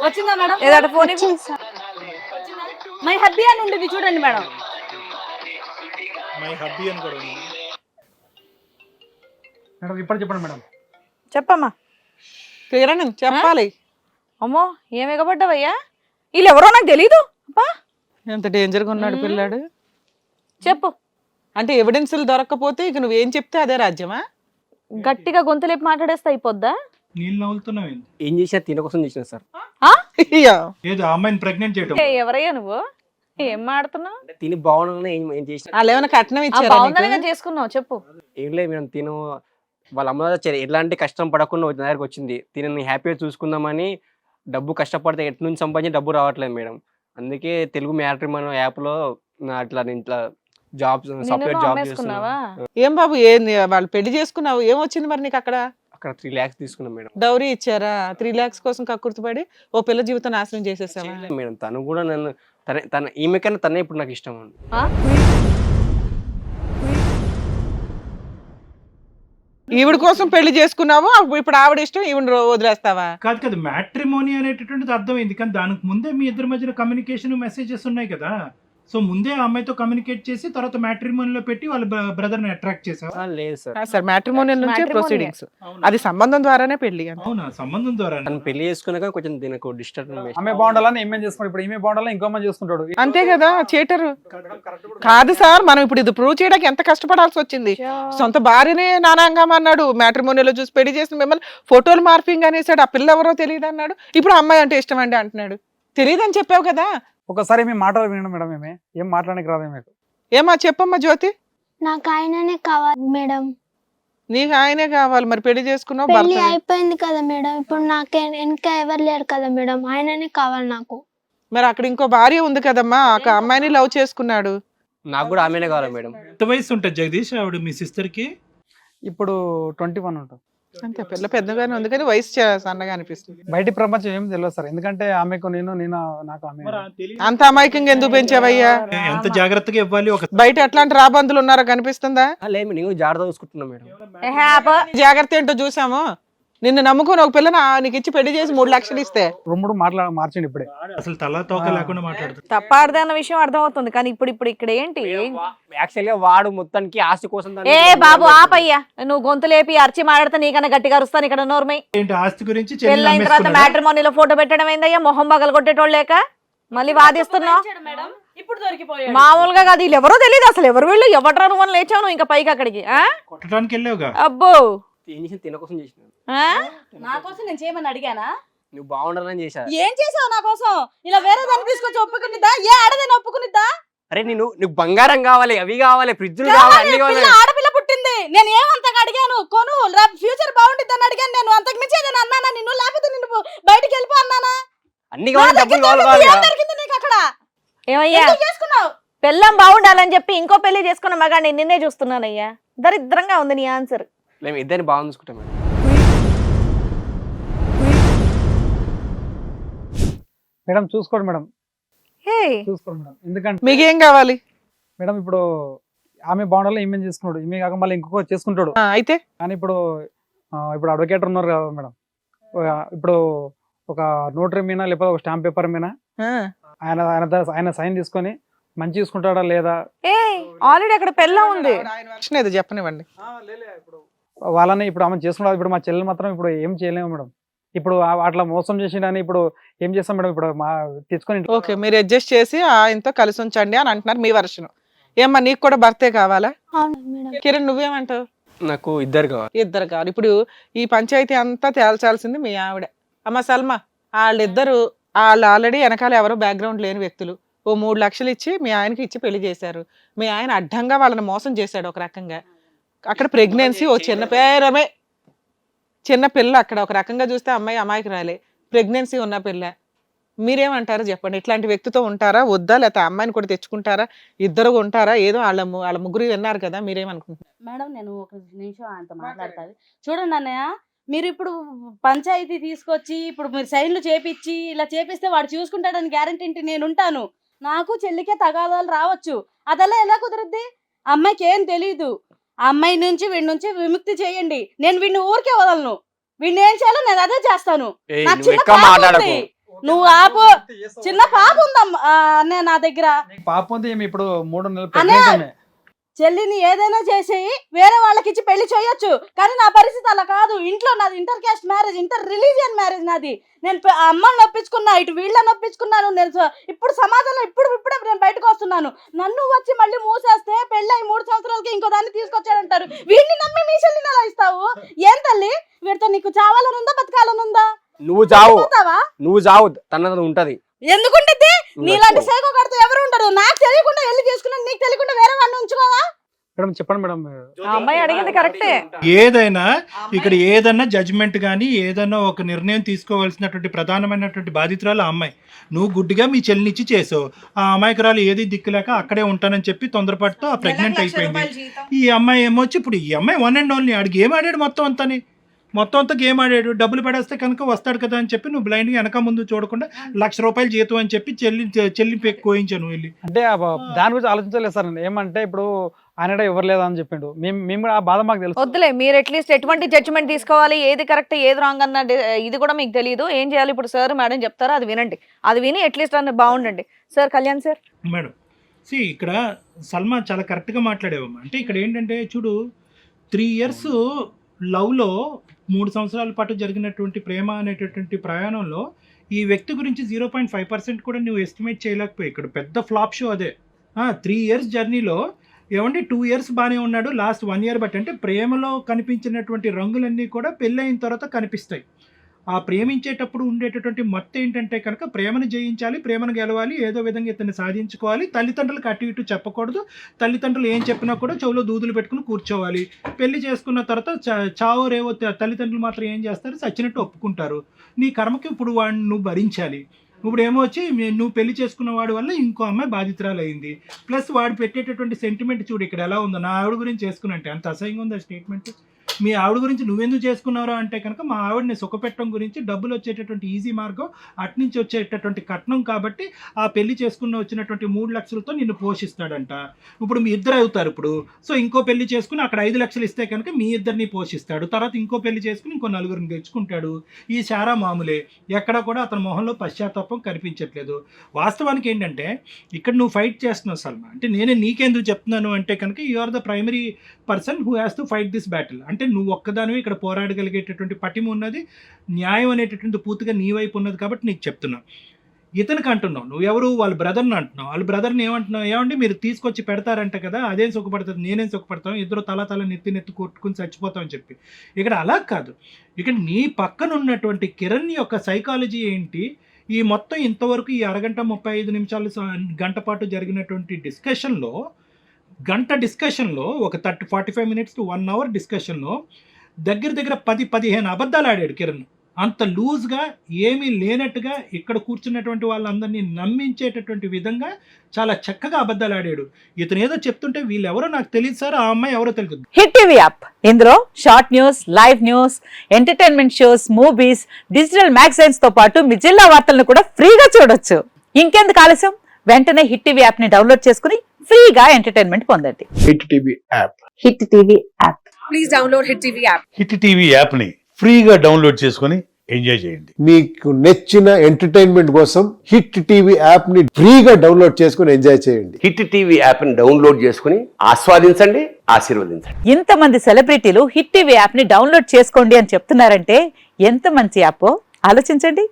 వచ్చిందా madam? ఏదట phone వచ్చింది sir. My hubby అని ఉండేది చూడండి మేడం. మై హబ్బీ అని కూడా ఉంది. మేడం ఇప్పుడు చెప్పండి మేడం. చెప్పమ్మా. కిరణ్ చెప్పాలి. అమ్మో ఏం ఎగబడ్డావయ్యా? వీళ్ళు ఎవరో నాకు తెలీదు. అబ్బా ఎంత డేంజర్గా ఉన్నాడు పిల్లాడు. చెప్పు. అంటే ఎవిడెన్స్లు దొరకకపోతే ఇక నువ్వేం చెప్తే అదే రాజ్యమా? గట్టిగా గొంతులేపి మాట్లాడేస్తా అయిపోద్దా? నీళ్ళు నవ్వులుతున్నావు ఏంది? ఏం చేసినా తిన కోసం చేసిన సార్. అయ్యో, ఏదో ఆ అమ్మాయిని ప్రెగ్నెంట్ చేయటం. ఎవరయ్యా నువ్వు? ఏం మాడుతున్నావు? అంటే తిని బాగుండగానే ఏం చేసిన వాళ్ళు ఏమైనా కట్నం ఇచ్చారా నీకు? బాగుందని చేసుకున్నావు చెప్పు. ఏం లేదు మేడం. తిను వాళ్ళ అమ్మ ఎట్లాంటి కష్టం పడకుండా నా దగ్గరకు వచ్చింది. తినని హ్యాపీగా చూసుకుందామని డబ్బు కష్టపడితే ఎటు నుంచి సంపాదించి డబ్బు రావట్లేదు మేడం. అందుకే తెలుగు మ్యాట్రిమోనీ యాప్లో అట్లా నేను ఇట్లా జాబ్స్ సాఫ్ట్వేర్ జాబ్ అమ్మేసుకున్నావా? చేస్తున్నాను. ఏం బాబు ఏంది వాళ్ళు పెళ్లి చేసుకున్నావు, ఏం వచ్చింది మరి నీకు అక్కడ? అక్కడ 3 lakhs తీసుకున్నాం మేడం. డౌరీ ఇచ్చారా? 3 lakhs కోసం కక్కుర్తిపడి ఓ పిల్ల జీవితం నాశనం చేసేసావా? చేయలేదు మేడం. తను కూడా నన్ను తన ఈమెకన్నా తనే ఇప్పుడు నాకు ఇష్టం అండి. ఆ? ఈవిడ కోసం పెళ్లి చేసుకున్నావు, ఇప్పుడు ఆవిడ ఇష్టం ఈవిడ వదిలేస్తావా? కాదు కదా, మ్యాట్రిమోనీ అనేటటువంటిది అర్థమైంది. కానీ దానికి ముందే మీ ఇద్దరి మధ్యన కమ్యూనికేషన్ మెసేజెస్ ఉన్నాయి కదా. సో ముందే ఆ అమ్మాయితో కమ్యూనికేట్ చేసి తర్వాత మ్యాట్రిమోనీలో పెట్టి వాళ్ళ బ్రదర్ ని అట్రాక్ట్ చేసావా? లేదు సార్. సార్ మ్యాట్రిమోనియల్ నుంచే Matrimonial. ప్రొసీడింగ్స్. అది సంబంధం ద్వారానే పెళ్లి. అవునా, సంబంధం ద్వారా? తను పెళ్లి చేసుకున్నాక కొంచెం దీనికి డిస్టర్బ్. ఆమె బాగుండాలని ఏమేం చేసుకుంటాడు, ఇప్పుడు ఈమె బాగుండాలని ఇంకో మంది చేసుకుంటాడు. అంతే కదా, చీటరు కాదు సార్. మనం ఇప్పుడు ఇది ప్రూవ్ చేయడానికి ఎంత కష్టపడాల్సి వచ్చింది. సొంత భార్యనే నానాంగం అన్నాడు, మ్యాట్రిమోనియల్ చూసి పెళ్లి చేసిన మిమ్మల్ని ఫోటోలు మార్పింగ్ అనేసాడు. ఆ పిల్ల ఎవరో తెలియదు అన్నాడు, ఇప్పుడు అమ్మాయి అంటే ఇష్టం అండి అంటున్నాడు. తెలియదని చెప్పావు కదా. ఒకసారి మేము మాటలు వినడం మేడం. ఏం మాట్లాడడానికి రాదు మీకు. ఏమా చెప్పమ్మా జ్యోతి. నాకు ఆయననే కావాలి మేడం. నీకు ఆయనే కావాలి, మరి పెళ్లి చేసుకున్నావు, పెళ్లి భర్త అయిపోయింది కదా మేడం. ఇప్పుడు నాకు ఇంకా ఎవరు లేరు కదా మేడం. ఆయననే కావాలి నాకు. మరి అక్కడ ఇంకో భార్య ఉంది కదమ్మా, ఒక అమ్మాయిని లవ్ చేసుకున్నాడు. నాకు కూడా ఆమెనే కావాలి మేడం. ఎంత వయసు ఉంటుంది జగదీష్ ఆవిడ మీ సిస్టర్ కి? ఇప్పుడు 21 ఉంటుంది. అంతే, పిల్ల పెద్దగానే ఉంది కానీ వయసు సన్నగా అనిపిస్తుంది. బయటి ప్రపంచం ఏం తెలియదు సార్. ఎందుకంటే ఆమెకు నేను నాకు ఆమె. అంత అమాయకంగా ఎందుకు పెంచావయ్యా? ఎంత జాగ్రత్తగా ఇవ్వాలి. ఒక బయట ఎట్లాంటి రాబందులు ఉన్నారో కనిపిస్తుందా? లేదు నేను కూడా జాగ్రత్త చూసుకుంటున్నా మేడం. జాగ్రత్త ఏంటో చూసాము. నిన్ను నమ్ముకుని ఒక పిల్లని నీకు ఇచ్చి పెళ్లి చేసి 3 లక్షలు ఇస్తే రొమ్ముడు మార్చండి ఇప్పుడే. అసలు తల తోక లేకుండా మాట్లాడుతుంది. తప్పాడదే అన్న విషయం అర్థమవుతుంది కానీ ఇప్పుడు ఇక్కడ ఏంటి? యాక్చువల్ గా వాడు మొత్తానికి ఆస్తి కోసం ఏ బాబు ఆపయ్యా, నువ్వు గొంతు లేపి అరిచి మాట్లాడితే నీకన్నా గట్టిగా అరుస్తాను ఇక్కడ నోర్మై. ఏంటి ఆస్తి గురించి? పెళ్ళైన తర్వాత మ్యాట్రిమోనీలో ఫోటో పెట్టడం ఏందయ్యా? మొహం పగలు కొట్టేటోళ్ళు లేక మళ్ళీ వాదిస్తున్నావు. ఇప్పుడు దొరికిపోయాడు. మామూలుగా కాదు, వీళ్ళు ఎవరో తెలియదు అసలు. ఎవరు వీళ్ళు? ఎవట్రా నువ్వు అని లేచావు నువ్వు ఇంకా పైకి అక్కడికి? కొట్టడానికి వెళ్ళావుగా. అబ్బో, ఏం చేసిన తిన కోసం చేసిన. నా కోసం నేను చేయమని అడిగానా? నువ్వు బాగుండాలని చేశా. ఏం చేసావు నా కోసం? ఇలా వేరే దాన్ని తీసుకొచ్చి ఒప్పుకునిద్దా? ఏ ఆడదాన్ని ఒప్పుకునిద్దా? అరే నీకు బంగారం కావాలి, అవి కావాలి, ఫ్రిడ్జ్లు కావాలి, అన్ని కావాలి. పిల్ల ఆడపిల్ల పుట్టింది. నేను ఏమంతగా అడిగాను? కొను, ఫ్యూచర్ బాగుంటుంది అడిగాను. నేను అంతకు మించి ఏదైనా అన్నానా నిన్ను? లేకపోతే నిన్ను బయటికి వెళ్ళిపో అన్నానా? అన్ని కావాలి, డబ్బులు కావాలి. ఏం దొరికింది నీకు అక్కడ? ఏమయ్యా ఎందుకు చేసుకున్నావు? పెళ్ళం బాగుండాలని చెప్పి ఇంకో పెళ్లి చేసుకున్న మగాడిని నిన్నే చూస్తున్నానయ్యా. దరిద్రంగా ఉంది నీ ఆన్సర్. మేము ఇద్దరిని బాగా చూసుకుంటాం మేడం. మేడం చూసుకోండి మేడం, హే చూసుకోండి మేడం. ఎందుకంటే మీకేం కావాలి? మేడం ఇప్పుడు ఆమె బాగుండాలని ఈమె చేసుకున్నాడు, ఈమె కాక మళ్ళీ ఇంకొక చేసుకుంటాడు. అయితే కానీ ఇప్పుడు అడ్వకేట్ ఉన్నారు కదా మేడం. ఇప్పుడు ఒక నోటరీ మీద లేకపోతే ఒక స్టాంప్ పేపర్ మీద ఆయన సైన్ తీసుకొని మంచి చూసుకుంటాడా లేదా? ఏ ఆల్రెడీ అక్కడ పెళ్ళం ఉంది. ఏదో చెప్పనివ్వండి. వాళ్ళని ఇప్పుడు ఆమె చేసుకున్నారు. ఇప్పుడు మా చెల్లెలు మాత్రం ఇప్పుడు ఏం చేయలేము మేడం. ఇప్పుడు అట్లా మోసం చేసిండని ఇప్పుడు ఏం చేస్తాం మేడం? ఇప్పుడు మా తెచ్చుకొని ఓకే, మీరు అడ్జస్ట్ చేసి ఆయనతో కలిసి ఉంచండి అని అంటున్నారు మీ వర్షం. ఏమ్మా నీకు కూడా భర్తే కావాలా? అవును మేడం. కిరణ్ నువ్వేమంటావు? నాకు ఇద్దరు కావాలి. ఇద్దరు కావాలి. ఇప్పుడు ఈ పంచాయతీ అంతా తేల్చాల్సింది మీ ఆవిడ. అమ్మ సల్మా, వాళ్ళు ఆల్రెడీ వెనకాల ఎవరో బ్యాక్గ్రౌండ్ లేని వ్యక్తులు ఓ 3 లక్షలు ఇచ్చి మీ ఆయనకి ఇచ్చి పెళ్లి చేశారు. మీ ఆయన అడ్డంగా వాళ్ళని మోసం చేశాడు ఒక రకంగా. అక్కడ ప్రెగ్నెన్సీ ఓ చిన్న పిల్ల, అక్కడ ఒక రకంగా చూస్తే అమ్మాయి అమాయకురాలే, ప్రెగ్నెన్సీ ఉన్న పిల్ల. మీరేమంటారు చెప్పండి? ఇట్లాంటి వ్యక్తితో ఉంటారా వద్దా, లేకపోతే అమ్మాయిని కూడా తెచ్చుకుంటారా? ఇద్దరు ఉంటారా? ఏదో వాళ్ళ ముగ్గురు విన్నారు కదా, మీరేమనుకుంటున్నారు? మేడం నేను ఒక నిమిషం ఆయనతో మాట్లాడతాను. చూడండి అన్నయ్య, మీరు ఇప్పుడు పంచాయతీ తీసుకొచ్చి ఇప్పుడు మీరు సైన్లు చేపించి ఇలా చేపిస్తే వాడు చూసుకుంటాడని గ్యారంటీ ఏంటి? నేను ఉంటాను. నాకు చెల్లికే తగాదాలు రావచ్చు. అదెలా ఎలా కుదురుద్ది? అమ్మాయికి ఏం తెలీదు. ఆ అమ్మాయి నుంచి వీడి నుంచి విముక్తి చేయండి. నేను వీడిని ఊరికే వదలను. వీడిని ఏం చేయాలో నేను అదే చేస్తాను. ఏయ్, నాకు నువ్వు చిన్న ఎక్కువ పాప మాట్లాడకు. ఉంది. నువ్వు ఆపు. చిన్న పాప ఉందమ్మా అన్నయ్య నా దగ్గర. పాప ఉంది, ఈమె ఇప్పుడు 3 నెలలు అన్నయ్య, pregnant ఆమె. చెల్లిని ఏదైనా చేసి వేరే వాళ్ళకి ఇచ్చి పెళ్లి చేయొచ్చు, కానీ నా పరిస్థితి అలా కాదు. ఇంట్లో నాది inter caste marriage, inter religion marriage నాది. నేను అమ్మని నొప్పించుకున్నా, ఇటు వీళ్ళని నొప్పించుకున్నాను. నేను ఇప్పుడు సమాజంలో ఇప్పుడే నేను బయటకు వస్తున్నాను. నన్ను వచ్చి మళ్ళీ మూసేస్తే పెళ్ళి 3 సంవత్సరాలకి ఇంకో దాన్ని తీసుకొచ్చాడంటారు. వీడిని నమ్మి మీ చెల్లిని ఎలా ఇస్తావు? ఏం తల్లి, వీడితో నీకు చావాలని ఉందా బతకాలని ఉందా? నువ్వు చావు, పోతావా? నువ్వు చావు, తనది ఉంటది. ఎందుకుంటది? నీలాంటి సైకో కడితే ఎవరు ఉండరు. నాకు తెలియకుండా వెళ్ళి చేసుకున్నాను, నీకు తెలియకుండా వేరే వాడిని ఉంచుకోవా? మేడం చెప్పండి మేడం. ఆ అమ్మాయి అడిగింది కరెక్టే. ఏదైనా ఇక్కడ ఏదన్నా జడ్జిమెంట్ కానీ ఏదన్నా ఒక నిర్ణయం తీసుకోవాల్సినటువంటి ప్రధానమైనటువంటి బాధితురాలు ఆ అమ్మాయి. నువ్వు గుడ్డిగా మీ చెల్లినిచ్చి చేసావు. ఆ అమాయకురాలు ఏది దిక్కులేక అక్కడే ఉంటానని చెప్పి తొందరపాటుతో ఆ ప్రెగ్నెంట్ అయిపోయింది. ఈ అమ్మాయి ఏమొచ్చి ఇప్పుడు ఈ అమ్మాయి 1 and only ఆడు గేమ్ ఆడాడు మొత్తం అంతా గేమ్ ఆడాడు. డబ్బులు పడేస్తే కనుక వస్తాడు కదా అని చెప్పి నువ్వు బ్లైండ్గా వెనక ముందు చూడకుండా ₹1,00,000 జీతం అని చెప్పి చెల్లి కోయించాను వెళ్ళి. అంటే దాని గురించి ఆలోచించలేదు సార్ నేను. ఏమంటే ఇప్పుడు ఆయన ఎవరు లేదా అని చెప్పిండు. మేము కూడా ఆ బాధ మాకు తెలుసు. వద్దులే, మీరు అట్లీస్ట్ ఎటువంటి జడ్జిమెంట్ తీసుకోవాలి, ఏది కరెక్ట్ ఏది రాంగ్ అన్న ఇది కూడా మీకు తెలియదు. ఏం చేయాలి ఇప్పుడు సార్ మేడం చెప్తారో అది వినండి. అది విని అట్లీస్ట్ అన్న బాగుండండి సార్. కళ్యాణ్ సార్ మేడం ఇక్కడ సల్మా చాలా కరెక్ట్గా మాట్లాడేవమ్మా. అంటే ఇక్కడ ఏంటంటే చూడు, 3 years లవ్లో 3 సంవత్సరాల పాటు జరిగినటువంటి ప్రేమ అనేటటువంటి ప్రయాణంలో ఈ వ్యక్తి గురించి 0.5% కూడా నువ్వు ఎస్టిమేట్ చేయలేకపోయి. ఇక్కడ పెద్ద ఫ్లాప్ షో అదే. 3 years జర్నీలో ఏమంటే 2 years బాగానే ఉన్నాడు, లాస్ట్ 1 year బట్ అంటే ప్రేమలో కనిపించినటువంటి రంగులన్నీ కూడా పెళ్ళయిన తర్వాత కనిపిస్తాయి. ఆ ప్రేమించేటప్పుడు ఉండేటటువంటి మత్తు ఏంటంటే కనుక ప్రేమను జయించాలి, ప్రేమను గెలవాలి, ఏదో విధంగా ఇతన్ని సాధించుకోవాలి, తల్లిదండ్రులకు అటు ఇటు చెప్పకూడదు, తల్లిదండ్రులు ఏం చెప్పినా కూడా చెవులో దూదులు పెట్టుకుని కూర్చోవాలి. పెళ్లి చేసుకున్న తర్వాత చావో రేవో తల్లిదండ్రులు మాత్రం ఏం చేస్తారు, చచ్చినట్టు ఒప్పుకుంటారు. నీ కర్మకి ఇప్పుడు వాడిని నువ్వు భరించాలి. ఇప్పుడు ఏమో వచ్చి నువ్వు పెళ్లి చేసుకున్న వాడి వల్ల ఇంకో అమ్మాయి బాధితురాలు అయింది. ప్లస్ వాడు పెట్టేటటువంటి సెంటిమెంట్ చూడు ఇక్కడ ఎలా ఉందో. నా ఆవిడ గురించి చేసుకున్నట్టే అంత అసహ్యంగా ఉంది ఆ స్టేట్మెంట్. మీ ఆవిడ గురించి నువ్వెందుకు చేసుకున్నారో అంటే కనుక మా ఆవిడని సుఖపెట్టడం గురించి, డబ్బులు వచ్చేటటువంటి ఈజీ మార్గం, అట్నుంచి వచ్చేటటువంటి కట్నం కాబట్టి ఆ పెళ్లి చేసుకున్న వచ్చినటువంటి 3 లక్షలతో నిన్ను పోషిస్తాడంట. ఇప్పుడు మీ ఇద్దరు అవుతారు ఇప్పుడు. సో ఇంకో పెళ్లి చేసుకుని అక్కడ 5 లక్షలు ఇస్తే కనుక మీ ఇద్దరిని పోషిస్తాడు. తర్వాత ఇంకో పెళ్లి చేసుకుని ఇంకో 4గురిని తెచ్చుకుంటాడు. ఈ శారా మామూలే. ఎక్కడ కూడా అతని మొహంలో పశ్చాత్తాపం కనిపించట్లేదు. వాస్తవానికి ఏంటంటే ఇక్కడ నువ్వు ఫైట్ చేస్తున్నావు సల్మా. అంటే నేనే నీకెందుకు చెప్తున్నాను అంటే కనుక you are the primary person who has to fight this battle. అంటే నువ్వు ఒక్కదానివి ఇక్కడ పోరాడగలిగేటటువంటి పటిమ ఉన్నది, న్యాయం అనేటటువంటి పూర్తిగా నీ వైపు ఉన్నది కాబట్టి నీకు చెప్తున్నా. ఇతనికి అంటున్నావు, నువ్వు ఎవరు వాళ్ళ బ్రదర్ని అంటున్నావు. వాళ్ళ బ్రదర్ని ఏమంటున్నావు, ఏమంటే మీరు తీసుకొచ్చి పెడతారంట కదా, అదేం సుఖపడుతుంది, నేనేం సుఖపడతాను, ఇద్దరు తల నెత్తి కొట్టుకుని చచ్చిపోతామని చెప్పి. ఇక్కడ అలా కాదు. ఇక్కడ నీ పక్కన ఉన్నటువంటి కిరణ్ యొక్క సైకాలజీ ఏంటి, ఈ మొత్తం ఇంతవరకు ఈ అరగంట 35 నిమిషాలు గంట పాటు జరిగినటువంటి డిస్కషన్లో ఒక 45 minutes to 1 hour డిస్కషన్లో దగ్గర 10-15 అబద్ధాలు ఆడాడు కిరణ్. అంత లూజ్గా ఏమీ లేనట్టుగా ఇక్కడ కూర్చున్నటువంటి వాళ్ళందరినీ నమ్మించేటటువంటి విధంగా చాలా చక్కగా అబద్ధాలు ఆడాడు. ఇతను ఏదో చెప్తుంటే వీళ్ళెవరో నాకు తెలియదు సార్, ఆ అమ్మాయి ఎవరో తెలియదు. హిట్ టీవీ యాప్, ఇందులో short news, live news, entertainment shows, movies, digital magazines తో పాటు మీ జిల్లా వార్తలను కూడా ఫ్రీగా చూడొచ్చు. ఇంకెందుకు ఆలస్యం, వెంటనే హిట్ టీవీ యాప్ ని డౌన్లోడ్ చేసుకుని ఫ్రీగా ఎంటర్టైన్మెంట్ పొందండి. Hit TV app. Hit TV app. Please download hit TV app. Hit TV app ని ఫ్రీగా డౌన్లోడ్ చేసుకుని ఎంజాయ్ చేయండి. మీకు నచ్చిన ఎంటర్టైన్మెంట్ కోసం హిట్ టీవీ యాప్ ని ఫ్రీగా డౌన్లోడ్ చేసుకుని ఎంజాయ్ చేయండి. హిట్ టీవీ యాప్ ని డౌన్లోడ్ చేసుకుని ఆస్వాదించండి, ఆశీర్వదించండి. ఇంతమంది సెలబ్రిటీలు హిట్ టీవీ యాప్ ని డౌన్లోడ్ చేసుకోండి అని చెప్తున్నారంటే ఎంత మంచి యాప్ ఆలోచించండి.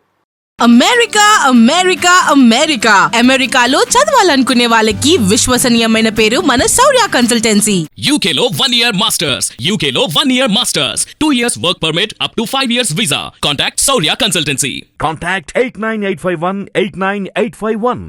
అమెరికా అమెరికా అమెరికా అమెరికాలో చదవాలనుకునే వాళ్ళకి విశ్వసనీయమైన పేరు మన శౌర్య కన్సల్టెన్సీ. UK లో 1 year masters, UK లో 1 year masters, 2 years work permit up to 5 years visa. Contact Shaurya Consultancy. Contact 89851 89851.